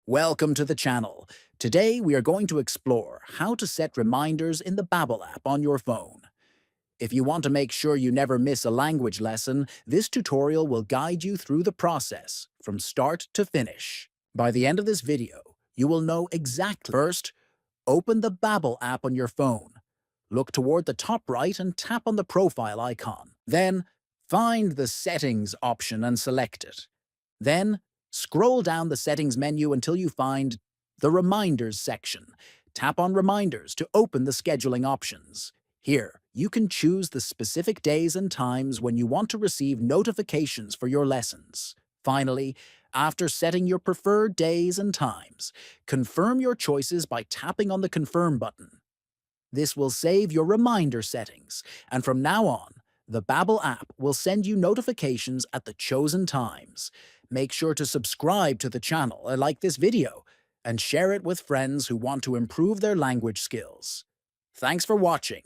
Welcome to the channel. Today we are going to explore how to set reminders in the Babbel app on your phone. If you want to make sure you never miss a language lesson, this tutorial will guide you through the process from start to finish. By the end of this video, you will know exactly. First, open the Babbel app on your phone. Look toward the top right and tap on the profile icon. Then, find the Settings option and select it. Then, scroll down the Settings menu until you find the Reminders section. Tap on Reminders to open the scheduling options. Here, you can choose the specific days and times when you want to receive notifications for your lessons. Finally, after setting your preferred days and times, confirm your choices by tapping on the Confirm button. This will save your reminder settings, and from now on, the Babbel app will send you notifications at the chosen times. Make sure to subscribe to the channel, like this video, and share it with friends who want to improve their language skills. Thanks for watching.